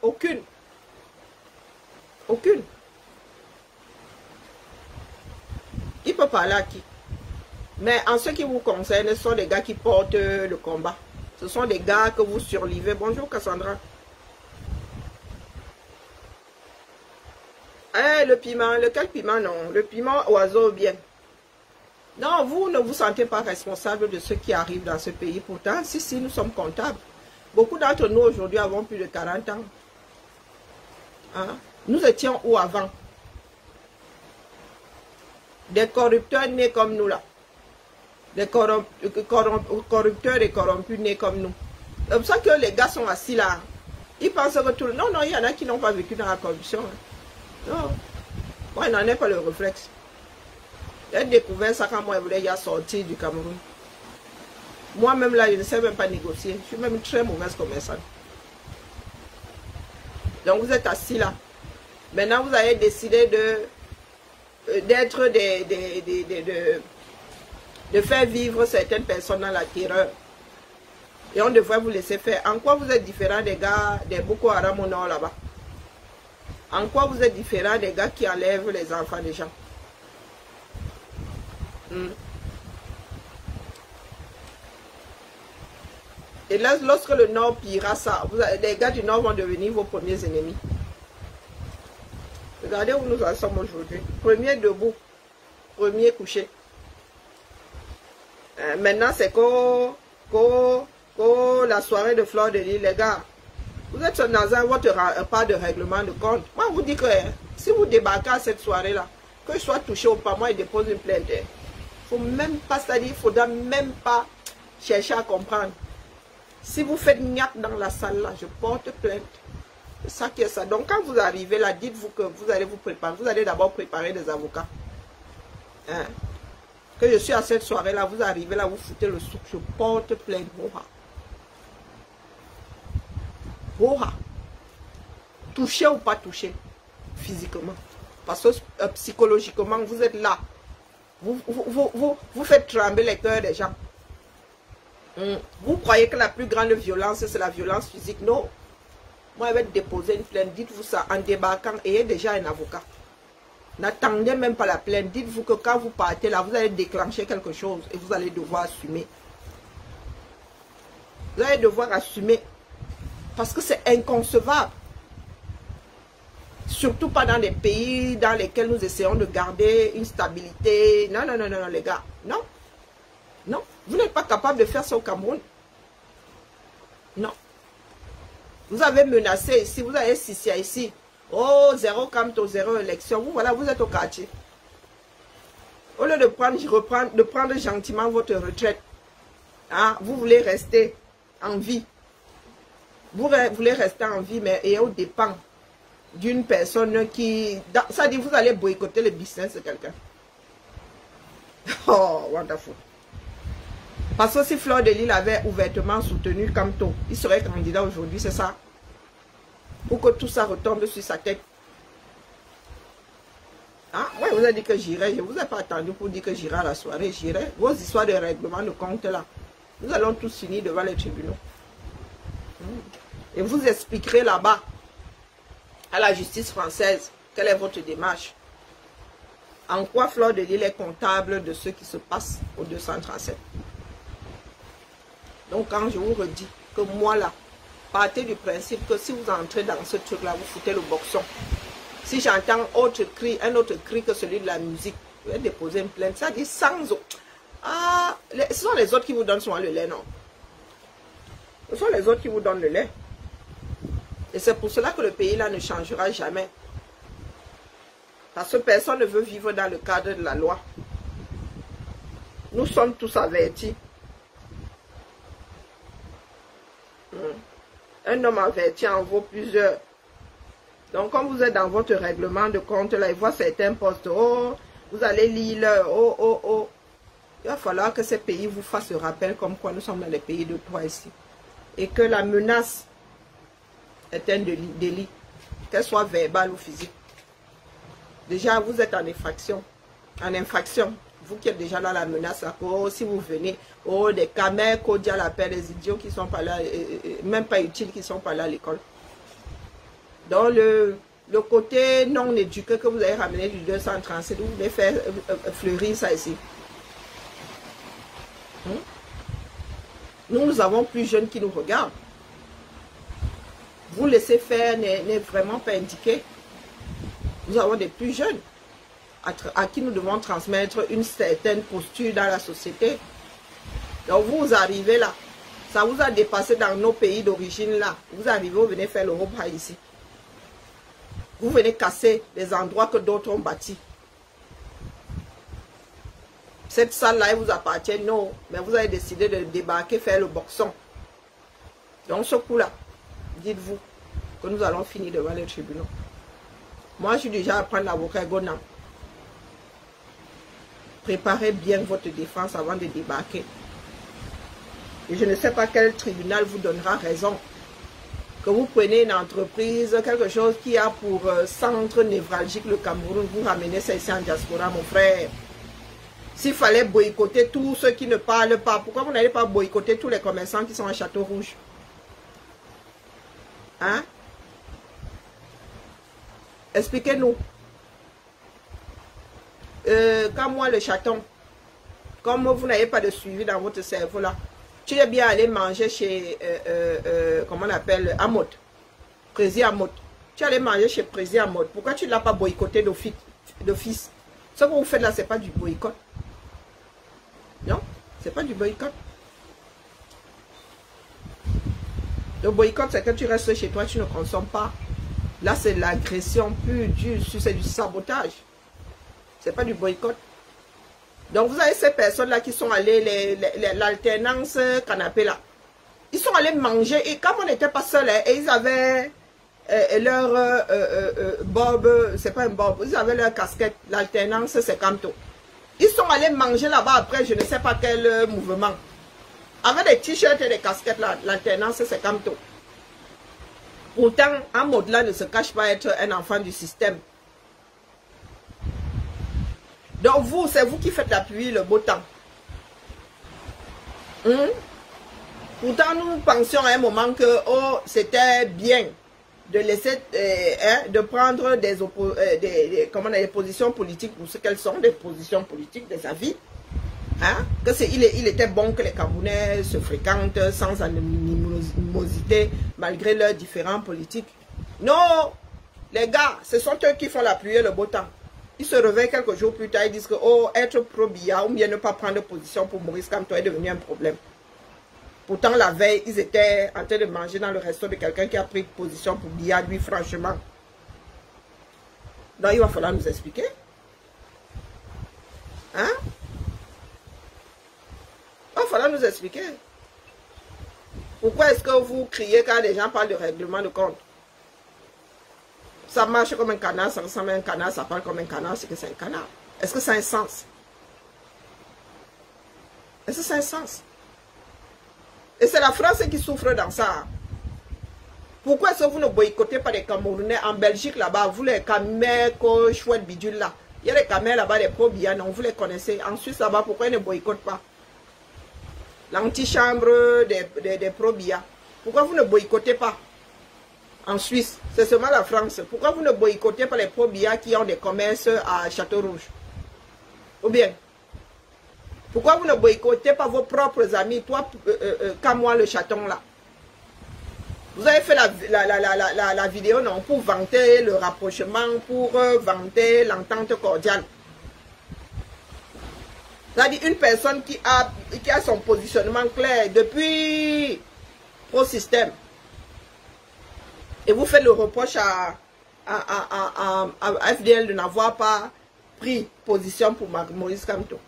Aucune. Aucune. Il peut parler à qui? Mais en ce qui vous concerne, ce sont des gars qui portent le combat. Ce sont des gars que vous survivez. Bonjour Cassandra. Le piment, lequel piment? Non, le piment oiseau bien. Non, vous ne vous sentez pas responsable de ce qui arrive dans ce pays. Pourtant, si nous sommes comptables. Beaucoup d'entre nous aujourd'hui avons plus de 40 ans. Hein? Nous étions où avant? Des corrupteurs nés comme nous là. Des corrupteurs et corrompus nés comme nous. C'est pour ça que les gars sont assis là. Ils pensent que tout le... Non, il y en a qui n'ont pas vécu dans la corruption. Hein. Non. Moi, il n'en ai pas le réflexe. J'ai découvert ça quand moi, je voulais y sortir du Cameroun. Moi-même là, je ne sais même pas négocier. Je suis même une très mauvaise commerçante. Donc vous êtes assis là. Maintenant, vous avez décidé d'être de faire vivre certaines personnes dans la terreur. Et on devrait vous laisser faire. En quoi vous êtes différent des gars des Boko Haram au nord là-bas? En quoi vous êtes différent des gars qui enlèvent les enfants des gens? Et là, lorsque le Nord pillera ça, les gars du Nord vont devenir vos premiers ennemis. Regardez où nous en sommes aujourd'hui. Premier debout, premier couché. Maintenant, c'est la soirée de Fleur de Lys, les gars. Vous êtes dans votre part de règlement de compte. Moi, je vous dis que si vous débarquez à cette soirée-là, Que je sois touché ou pas, moi, il dépose une plainte. Il ne faut même pas, c'est-à-dire, il ne faudra même pas chercher à comprendre. Si vous faites niaque dans la salle, là, je porte plainte. C'est ça qui est ça. Donc, quand vous arrivez là, dites-vous que vous allez vous préparer. Vous allez d'abord préparer des avocats. Hein? Que je suis à cette soirée-là, vous arrivez là, vous foutez le souk, je porte plainte. Boha. Boha. Touché ou pas touché, physiquement. Parce que psychologiquement, vous êtes là. Vous faites trembler les cœurs des gens. Vous croyez que la plus grande violence, c'est la violence physique? Non. Moi, je vais déposer une plainte. Dites-vous ça en débarquant. Ayez déjà un avocat. N'attendez même pas la plainte. Dites-vous que quand vous partez là, vous allez déclencher quelque chose et vous allez devoir assumer. Vous allez devoir assumer. Parce que c'est inconcevable. Surtout pas dans les pays dans lesquels nous essayons de garder une stabilité. Non, non, non, non, les gars. Non. Non. Vous n'êtes pas capable de faire ça au Cameroun. Non. Vous avez menacé ici. Vous avez Sissia ici. Oh, 0 Camto, 0 élection. Vous, voilà, vous êtes au quartier. Au lieu de prendre gentiment votre retraite, hein, vous voulez rester en vie. Vous voulez rester en vie, mais et au dépend d'une personne qui... Ça dit, vous allez boycotter le business de quelqu'un. Oh, wonderful. Parce que si Fleur de Lille avait ouvertement soutenu Camto, il serait candidat aujourd'hui, c'est ça? Pour que tout ça retombe sur sa tête. Ah, moi, je vous ai dit que j'irai. Je ne vous ai pas attendu pour dire que j'irai à la soirée. J'irai. Vos histoires de règlement de compte là, nous allons tous finir devant les tribunaux. Et vous expliquerez là-bas à la justice française quelle est votre démarche. En quoi Fleur de Lille est comptable de ce qui se passe au 237. Donc quand je vous redis que moi là, partez du principe que si vous entrez dans ce truc-là, vous foutez le boxon. Si j'entends un autre cri que celui de la musique, vous allez déposer une plainte. Ça dit sans eau. Ah, ce sont les autres qui vous donnent souvent le lait, non? Ce sont les autres qui vous donnent le lait. Et c'est pour cela que le pays là ne changera jamais. Parce que personne ne veut vivre dans le cadre de la loi. Nous sommes tous avertis. Un homme averti en vaut plusieurs. Donc, quand vous êtes dans votre règlement de compte, là, il voit certains postes. Oh, vous allez lire. Oh, oh, oh. Il va falloir que ces pays vous fassent rappel comme quoi nous sommes dans les pays de droit ici. Et que la menace est un délit. Qu'elle soit verbale ou physique. Déjà, vous êtes en infraction. En infraction. Vous qui êtes déjà là, la menace, là, oh, si vous venez, oh, des camères, Kodia l'appelle, les idiots qui sont pas là, même pas utiles, qui sont pas là à l'école. Dans le côté non éduqué que vous avez ramené du 237, vous voulez faire fleurir ça ici. Nous avons plus jeunes qui nous regardent. Vous laissez faire n'est vraiment pas indiqué. Nous avons des plus jeunes à qui nous devons transmettre une certaine posture dans la société. Donc vous arrivez là, ça vous a dépassé dans nos pays d'origine là. Vous arrivez, vous venez faire le repas ici. Vous venez casser les endroits que d'autres ont bâtis. Cette salle-là, elle vous appartient, non. Mais vous avez décidé de débarquer, faire le boxon. Donc ce coup-là, dites-vous que nous allons finir devant les tribunaux. Moi, je suis déjà à prendre l'avocat Gonan. Préparez bien votre défense avant de débarquer. Et je ne sais pas quel tribunal vous donnera raison. Que vous prenez une entreprise, quelque chose qui a pour centre névralgique le Cameroun, vous ramenez ça ici en diaspora, mon frère. S'il fallait boycotter tous ceux qui ne parlent pas, pourquoi vous n'allez pas boycotter tous les commerçants qui sont à Château Rouge? Hein? Expliquez-nous. Quand moi, le chaton, comme vous n'avez pas de suivi dans votre cerveau là, tu es bien allé manger chez, comment on appelle, Amot, Président Amot. Tu es allé manger chez Président Amot. Pourquoi tu ne l'as pas boycotté d'office? Ce que vous faites là, ce n'est pas du boycott. Non, ce n'est pas du boycott. Le boycott, c'est que tu restes chez toi, tu ne consommes pas. Là, c'est l'agression pure, dure, c'est du sabotage. C'est pas du boycott. Donc vous avez ces personnes-là qui sont allées, l'alternance canapé là. Ils sont allés manger et comme on n'était pas seuls, hein, et ils avaient leur bob, c'est pas un bob, ils avaient leur casquette, l'alternance c'est Camto. Ils sont allés manger là-bas après je ne sais pas quel mouvement. Avec des t-shirts et des casquettes là, l'alternance c'est Camto. Pourtant, un mode-là ne se cache pas être un enfant du système. Donc vous, c'est vous qui faites la pluie, le beau temps. Pourtant, nous pensions à un moment que oh, c'était bien de laisser, de prendre des positions politiques pour ce qu'elles sont, des positions politiques, des avis. Hein? Que il était bon que les Camerounais se fréquentent sans animosité, malgré leurs différents politiques. Non, les gars, ce sont eux qui font la pluie et le beau temps. Ils se réveillent quelques jours plus tard, ils disent que oh, être pro-Biya ou bien ne pas prendre position pour Maurice Kamto est devenu un problème. Pourtant, la veille, ils étaient en train de manger dans le resto de quelqu'un qui a pris position pour Biya, lui, franchement. Donc, il va falloir nous expliquer. Hein? Il va falloir nous expliquer. Pourquoi est-ce que vous criez quand les gens parlent de règlement de compte? Ça marche comme un canard, ça ressemble à un canard, ça parle comme un canard, c'est que c'est un canard. Est-ce que ça a un sens? Est-ce que ça a un sens? Et c'est la France qui souffre dans ça. Pourquoi est-ce que vous ne boycottez pas les Camerounais en Belgique là-bas? Vous les Camers, chouette bidule là. Il y a les Camers là-bas, les pro-Biya, non, vous les connaissez. En Suisse là-bas, pourquoi ils ne boycottent pas? L'antichambre des pro-Biya. Pourquoi vous ne boycottez pas? En Suisse, c'est seulement la France. Pourquoi vous ne boycottez pas les pro-Biya qui ont des commerces à Château-Rouge? Ou bien, pourquoi vous ne boycottez pas vos propres amis, toi, comme moi, le chaton là? Vous avez fait la vidéo, non, pour vanter le rapprochement, pour vanter l'entente cordiale. C'est-à-dire une personne qui a son positionnement clair depuis pro-système. Et vous faites le reproche à FDL de n'avoir pas pris position pour Maurice Kamto.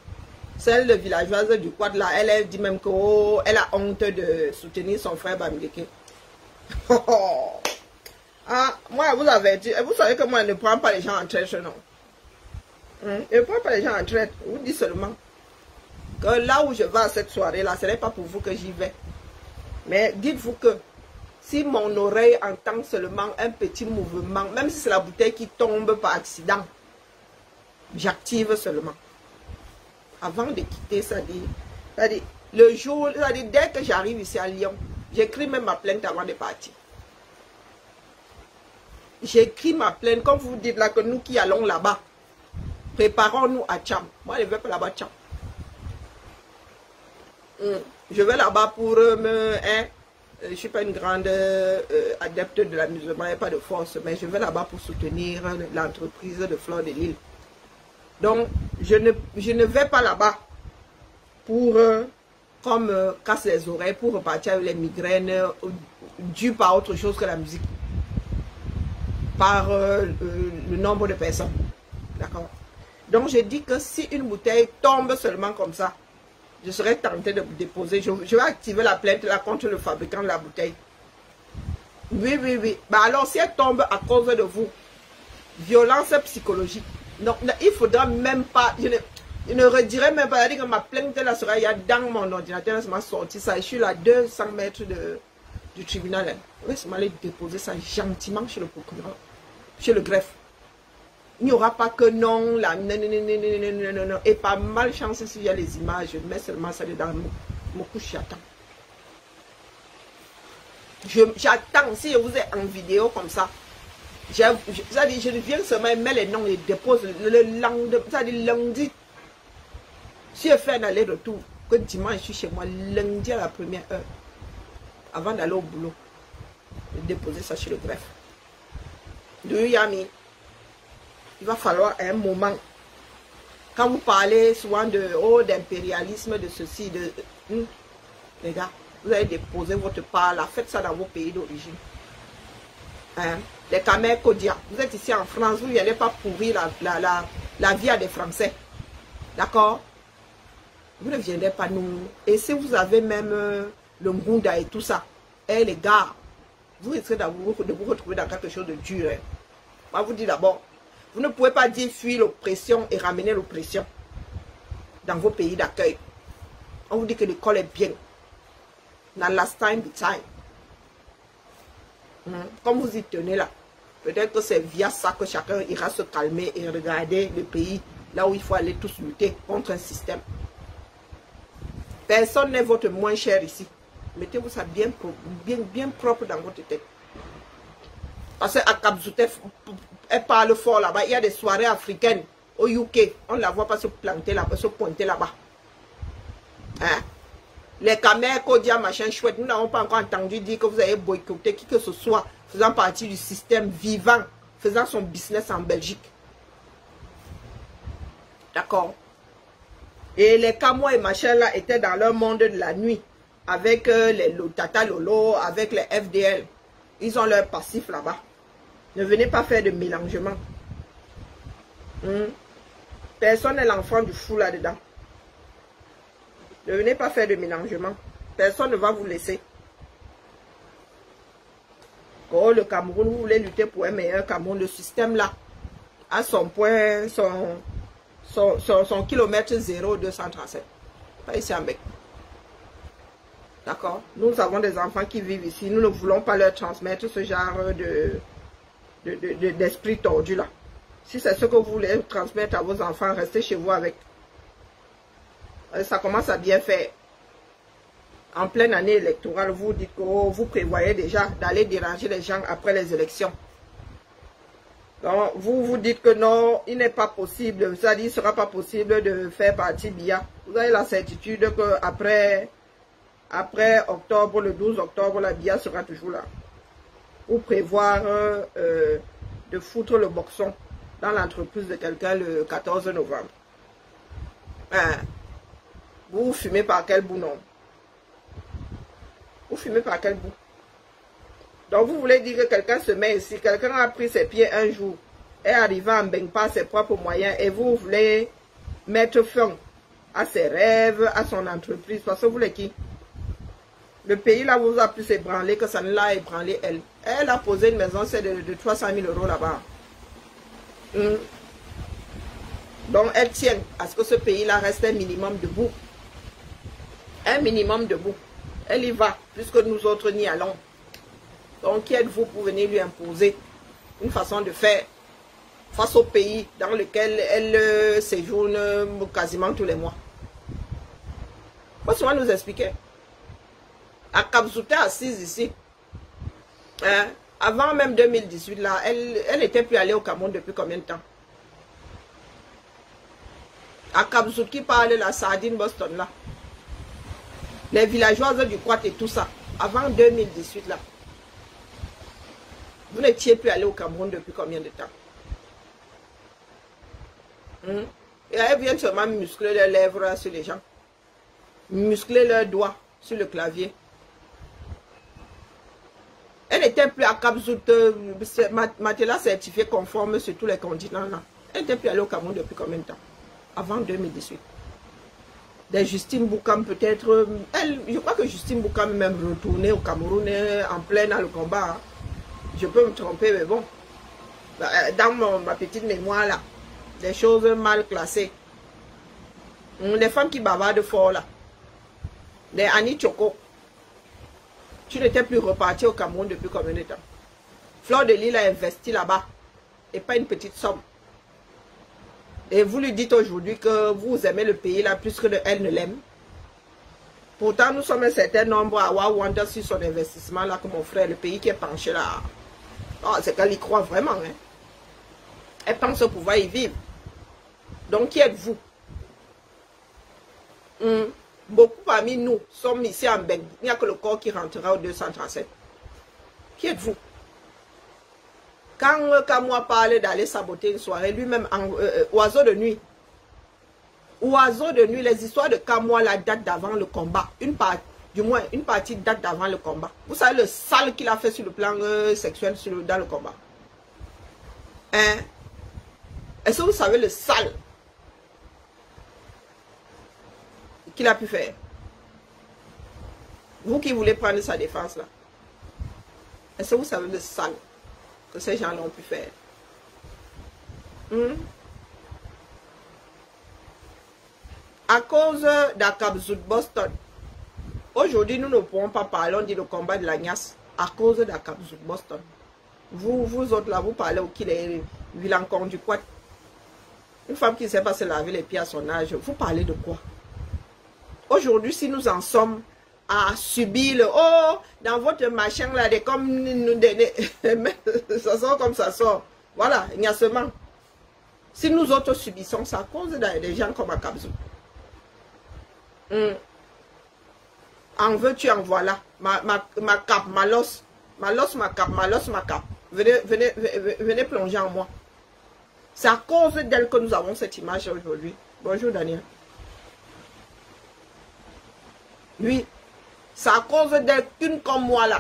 Celle de villageoise du quad là, elle dit même qu'elle a honte de soutenir son frère Bamileke. Ah, moi, vous avez dit, vous savez que moi, je ne prends pas les gens en traite, non. Je ne prends pas les gens en traite. Je vous dis seulement que là où je vais à cette soirée-là, ce n'est pas pour vous que j'y vais. Mais dites-vous que si mon oreille entend seulement un petit mouvement, même si c'est la bouteille qui tombe par accident, j'active seulement. Avant de quitter, c'est-à-dire le jour, c'est-à-dire dès que j'arrive ici à Lyon, j'écris même ma plainte avant de partir. J'écris ma plainte, comme vous dites là, que nous qui allons là-bas, préparons-nous à Tcham. Moi, je ne vais pas là-bas Tcham. Je vais là-bas pour me... je ne suis pas une grande adepte de l'amusement, il n'y a pas de force, mais je vais là-bas pour soutenir l'entreprise de Fleur de Lille. Donc, je ne vais pas là-bas pour, comme casse les oreilles, pour repartir avec les migraines dues par autre chose que la musique. Par le nombre de personnes. D'accord? Donc, je dis que si une bouteille tombe seulement comme ça, je serais tenté de déposer. Je vais activer la plainte là contre le fabricant de la bouteille. Oui, oui, oui. Bah alors, si elle tombe à cause de vous, violence psychologique. Donc, il ne faudra même pas, je ne redirai même pas, que ma plainte là sera dans mon ordinateur, ça m'a sorti ça. Je suis là 200 mètres du tribunal. Laisse-moi aller déposer ça gentiment chez le procureur, chez le greffe. Il n'y aura pas que non, là, non. Et pas mal chance s'il y a les images, je mets seulement ça dedans mon couche, j'attends. J'attends, si je vous ai en vidéo comme ça, je viens seulement, je mets les noms et dépose le lendemain, c'est-à-dire lundi. Si je fais un aller-retour, que dimanche je suis chez moi, lundi à la première heure, avant d'aller au boulot, je déposer ça chez le greffe. Yami, il va falloir un moment. Quand vous parlez souvent d'impérialisme, de ceci, les gars, vous allez déposer votre part là, faites ça dans vos pays d'origine. Hein? Les Camer Kodia, vous êtes ici en France, vous ne allez pas pourrir la vie à des Français. D'accord? Vous ne viendrez pas nous... Et si vous avez même le Mgunda et tout ça, eh les gars, vous risquez de vous retrouver dans quelque chose de dur. Hein. On va vous dire d'abord, vous ne pouvez pas dire fuir l'oppression et ramener l'oppression dans vos pays d'accueil. On vous dit que l'école est bien. Dans last time, the time. Comme vous y tenez là, peut-être que c'est via ça que chacun ira se calmer et regarder le pays là où il faut aller tous lutter contre un système. Personne n'est votre moins cher ici. Mettez-vous ça bien propre dans votre tête. Parce qu'à Kabzouté, elle parle fort là-bas. Il y a des soirées africaines au UK. On ne la voit pas se planter là-bas, se pointer là-bas. Hein? Les Khmer, Kodia, machin chouette, nous n'avons pas encore entendu dire que vous avez boycotté qui que ce soit faisant partie du système vivant, faisant son business en Belgique. D'accord? Et les Kamois et machin là étaient dans leur monde de la nuit avec les Tata Lolo, avec les FDL. Ils ont leur passif là-bas. Ne venez pas faire de mélangement. Personne n'est l'enfant du fou là-dedans. Ne venez pas faire de mélangement. Personne ne va vous laisser. Oh, le Cameroun, vous voulez lutter pour un meilleur Cameroun. Le système là, à son point, son kilomètre 0,237. Pas ici en Bec. D'accord? Nous avons des enfants qui vivent ici. Nous ne voulons pas leur transmettre ce genre d'esprit tordu là. Si c'est ce que vous voulez transmettre à vos enfants, restez chez vous avec. Ça commence à bien faire. En pleine année électorale, vous dites que vous prévoyez déjà d'aller déranger les gens après les élections. Donc, vous dites que non, il n'est pas possible, c'est-à-dire il ne sera pas possible de faire partie BIA. Vous avez la certitude qu'après octobre, le 12 octobre, la BIA sera toujours là. Pour prévoir de foutre le boxon dans l'entreprise de quelqu'un le 14 novembre. Hein? Vous fumez par quel bout, non? Vous fumez par quel bout? Donc vous voulez dire que quelqu'un se met ici, quelqu'un a pris ses pieds un jour, est arrivé en baigne par ses propres moyens et vous voulez mettre fin à ses rêves, à son entreprise, parce que vous voulez qui? Le pays là vous a plus ébranlé que ça ne l'a ébranlé elle. Elle a posé une maison, c'est de 300 000 € là-bas. Donc elle tient à ce que ce pays là reste un minimum debout. Un minimum debout. Elle y va, puisque nous autres n'y allons. Donc, qui êtes-vous pour venir lui imposer une façon de faire face au pays dans lequel elle séjourne quasiment tous les mois? Faut souvent nous expliquer. À Kabzouté, assise ici, hein, avant même 2018, là, elle n'était plus allée au Cameroun depuis combien de temps? À Kabzouté, qui parle la sardine Boston, là. Les villageoises du Quat et tout ça, avant 2018 là, vous n'étiez plus allé au Cameroun depuis combien de temps? Et elles viennent seulement muscler leurs lèvres sur les gens, muscler leurs doigts sur le clavier. Elle n'était plus à Kabzouté, matelas certifié conforme sur tous les continents là. Elle n'était plus allée au Cameroun depuis combien de temps? Avant 2018. Des Justine Boukam peut-être, je crois que Justine Boukam est même retournée au Cameroun en plein dans le combat. Hein. Je peux me tromper, mais bon, dans ma petite mémoire là, des choses mal classées. Les femmes qui bavardent fort là, les Annie Choco, tu n'étais plus reparti au Cameroun depuis combien de temps? Fleur de Lille a investi là-bas, et pas une petite somme. Et vous lui dites aujourd'hui que vous aimez le pays là plus que elle ne l'aime. Pourtant, nous sommes un certain nombre à avoir wonder sur son investissement là, que mon frère, le pays qui est penché là. Oh, c'est qu'elle y croit vraiment. Hein. Elle pense pouvoir y vivre. Donc, qui êtes-vous? Beaucoup parmi nous sommes ici en Beng. Il n'y a que le corps qui rentrera au 237. Qui êtes-vous? Quand moi parle d'aller saboter une soirée, lui-même, oiseau de nuit. Oiseau de nuit, les histoires de Kamois la datent d'avant le combat. Du moins, une partie date d'avant le combat. Vous savez le sale qu'il a fait sur le plan sexuel dans le combat. Hein? Est-ce que vous savez le sale qu'il a pu faire? Vous qui voulez prendre sa défense là. Est-ce que vous savez le sale que ces gens-là ont pu faire? À cause d'Akabzout Boston, aujourd'hui nous ne pourrons pas parler, on dit le combat de la Niasse, à cause d'Akabzout Boston. Vous autres là, vous parlez au qu'il est vilain du quoi? Une femme qui ne sait pas se laver les pieds à son âge, vous parlez de quoi? Aujourd'hui, si nous en sommes à subir le oh, dans votre machin là, comme ça sort comme ça sort. Voilà, il y a seulement. Si nous autres subissons ça à cause des gens comme Akabzout. En veux-tu, en voilà. Ma cape, ma losse, ma cape, ma losse, ma cape. Venez plonger en moi. C'est à cause d'elle que nous avons cette image aujourd'hui. Bonjour Daniel. Oui, c'est à cause d'elle qu'une comme moi là.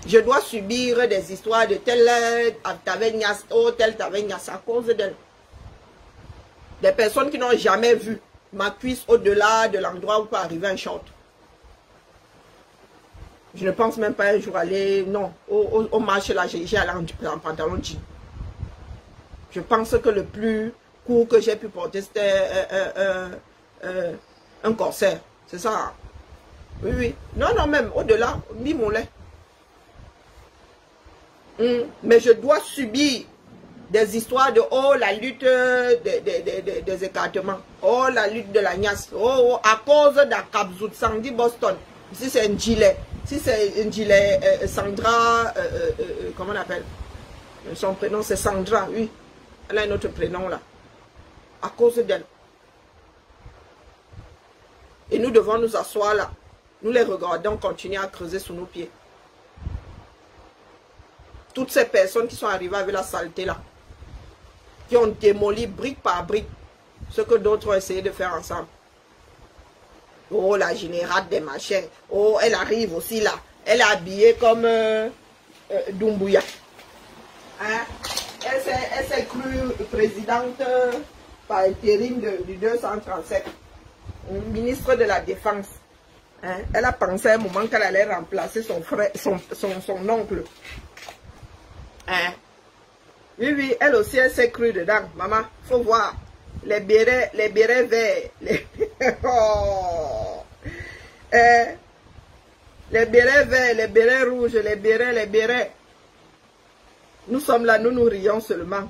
Je dois subir des histoires de telle Tavegnas, oh telle Tavegnas, c'est à cause d'elle. Des personnes qui n'ont jamais vu ma cuisse au-delà de l'endroit où peut arriver un short. Je ne pense même pas un jour aller, non, au marché là, j'ai allé en pantalon jean. Je pense que le plus court que j'ai pu porter, c'était un corset. C'est ça. Oui, oui. Non, non, même au-delà, mis mon lait. Mais je dois subir des histoires de oh, la lutte des écartements. Oh, la lutte de la Niasse. Oh, à cause d'Akabzout, Sandy Boston. Si c'est un gilet. Si c'est un gilet Sandra, comment on appelle? Son prénom c'est Sandra, oui. Elle a un autre prénom là. À cause d'elle. Et nous devons nous asseoir là. Nous les regardons continuer à creuser sous nos pieds. Toutes ces personnes qui sont arrivées avec la saleté là. Qui ont démoli brique par brique ce que d'autres ont essayé de faire ensemble. Oh, la générale des machins. Oh, elle arrive aussi là. Elle est habillée comme Doumbouya. Hein? Elle s'est crue présidente par intérim du 237. Ministre de la Défense. Hein? Elle a pensé à un moment qu'elle allait remplacer son frère, son oncle. Hein? Oui, oui, elle aussi, elle s'est crue dedans. Maman, faut voir. Les bérets verts. Oh. Les bérets verts, les bérets rouges, les bérets. Nous sommes là, nous rions seulement.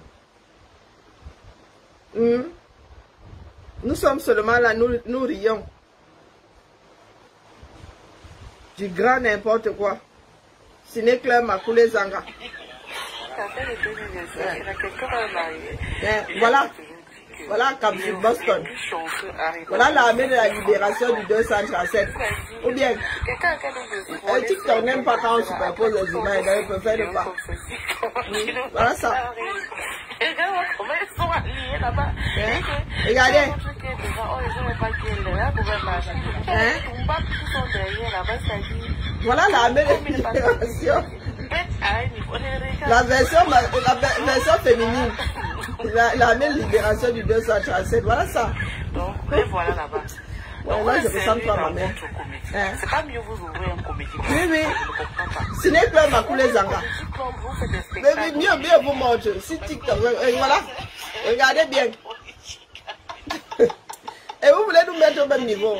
Nous sommes seulement là, nous rions. Du grand n'importe quoi. Ce n'est que Makoulé Zanga. Voilà. Voilà Akabzout Boston. Voilà l'armée de la libération du 237. Ou bien, TikTok n'aime pas quand on superpose les images, il peut faire le pas. Voilà ça. Regardez. Voilà l'armée de la libération. La version féminine. L'armée de libération du 237. Voilà ça. Donc, les voilà là-bas. Donc, là, je ressemble pas à ma mère. C'est pas mieux vous ouvrir un comédie. Oui, oui. Ce n'est pas Makoulé Zanga. Mais mieux vous montre. Si TikTok, voilà. Regardez bien. Et vous voulez nous mettre au même niveau.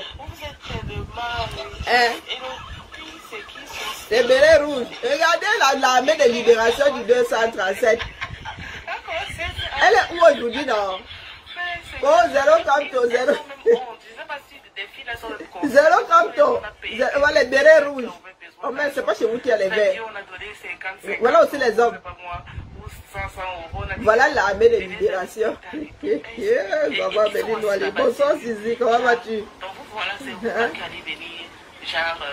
Les bérets rouges. Regardez l'armée de libération du 237. Elle est où aujourd'hui, non? Oh, 0 Camto, 0. 0 Camto. Voilà les bérets rouges. Oh, mais c'est pas chez vous qui a les verts. Voilà aussi les hommes. Voilà l'armée de libération. Maman, bénis-nous, allez. Bonsoir, Zizi, comment vas-tu? Donc, voilà, c'est vous qui allez venir, genre,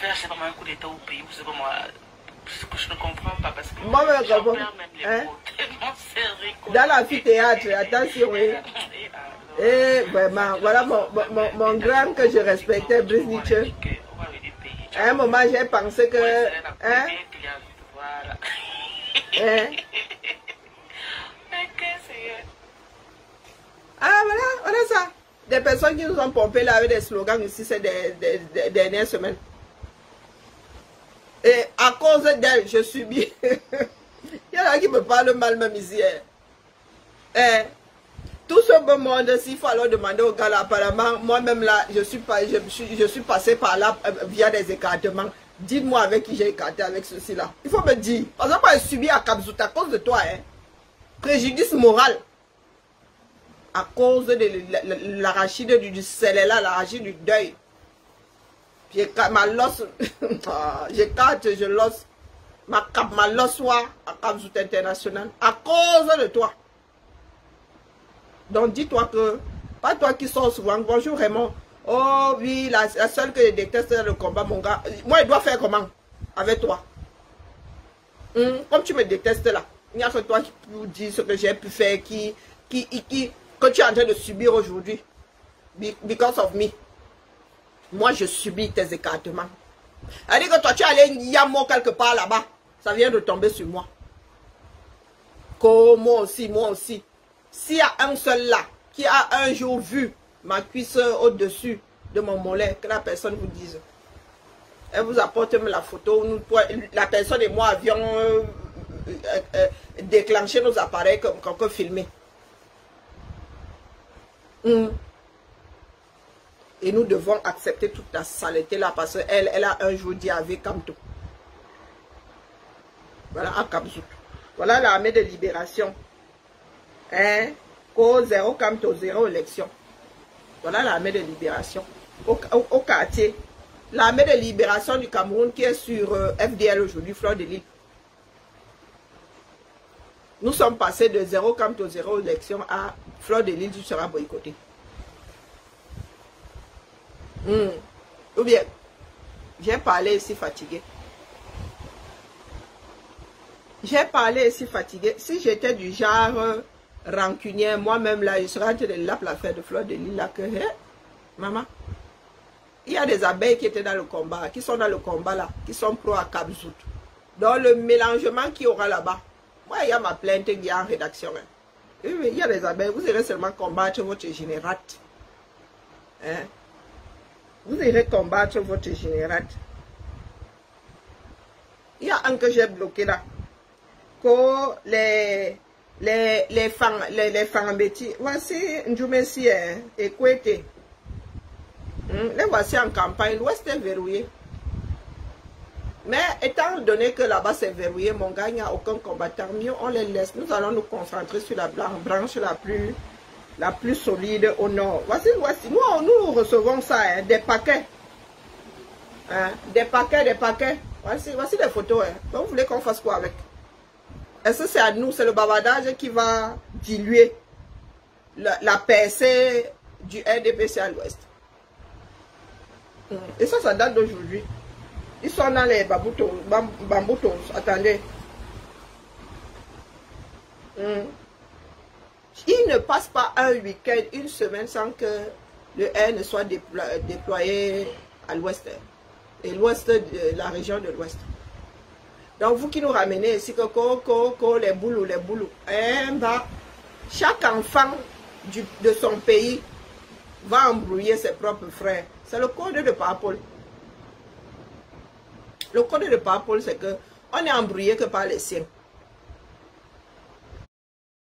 faire, je sais pas moi, un coup d'état au pays, je sais pas moi. Ce que je ne comprends pas parce que moi même je comprends. Hein? Dans l'amphithéâtre, attention, oui. Et vraiment, voilà mon grand que je respectais, Brice Nietzsche. À un moment, j'ai pensé que. Hein? Hein? des personnes qui nous ont pompé là avec des slogans ici ces des dernières semaines. Et à cause d'elle, je subis. Il y en a qui me parlent mal même ici. Tout ce beau monde, s'il faut alors demander aux gars là, apparemment, moi-même là, je suis passé par là via des écartements. Dites-moi avec qui j'ai écarté avec ceci là. Il faut me dire. Par exemple, j'ai subi à Kapzout à cause de toi. Préjudice moral. À cause de l'arachide du céléla, l'arachide du deuil. Ma losse, j'écarte, je losse. Ma losse à Kapzout International. À cause de toi. Donc dis-toi que, pas toi qui sors souvent, bonjour Raymond. Oh oui, la seule que je déteste c'est le combat, mon gars. Moi, je dois faire comment avec toi? Comme tu me détestes là, il n'y a que toi qui peux dire ce que j'ai pu faire, que tu es en train de subir aujourd'hui. Because of me. Moi, je subis tes écartements. Elle dit que toi, tu es allé yamo quelque part là-bas. Ça vient de tomber sur moi. Comme moi aussi. S'il y a un seul là qui a un jour vu ma cuisse au-dessus de mon mollet, que la personne vous dise. Elle vous apporte la photo. La personne et moi avions déclenché nos appareils comme qu'on peut filmer. Et nous devons accepter toute la saleté là parce qu'elle a un jour dit avec Kamto. Voilà, à Kapzout. Voilà l'armée de libération. Au 0 Kamto, 0 élection. Voilà l'armée de libération. Au quartier. L'armée de libération du Cameroun qui est sur FDL aujourd'hui, Fleur de Lille. Nous sommes passés de 0 Kamto, 0 élection à Fleur de Lille, tu seras boycotté. Ou bien, j'ai parlé ici fatigué. J'ai parlé ici fatigué. Si j'étais du genre rancunière, moi-même là, je serais en train de l'affaire de Fleur de Lille là que, maman, il y a des abeilles qui étaient dans le combat, qui sont dans le combat là, qui sont pro à Kapzout. Dans le mélangement qu'il y aura là-bas, moi, il y a ma plainte qui est en rédaction. Il y a des abeilles, vous irez seulement combattre votre générate. Vous irez combattre votre générate. Il y a un que j'ai bloqué là. Que les fangambeti, voici Ndjoumessi et Kouete. Les voici en campagne, l'ouest est verrouillé. Mais étant donné que là-bas c'est verrouillé, mon gars, il n'y a aucun combattant, mieux on les laisse. Nous allons nous concentrer sur la branche la plus solide au nord. Voici l'ouest. Nous recevons ça, des paquets. Des paquets. Voici les photos. Donc, vous voulez qu'on fasse quoi avec? Est-ce que c'est à nous, c'est le bavardage qui va diluer la percée du RDPC à l'ouest? Et ça date d'aujourd'hui. Ils sont dans les bamboutos. Attendez. Il ne passe pas un week-end, une semaine sans que le R ne soit déployé à l'ouest. Et l'ouest de la région de l'ouest. Donc vous qui nous ramenez ici que les boulous. Chaque enfant de son pays va embrouiller ses propres frères. C'est le code de Parapol. Le code de Parapol, c'est que on est embrouillé que par les siens.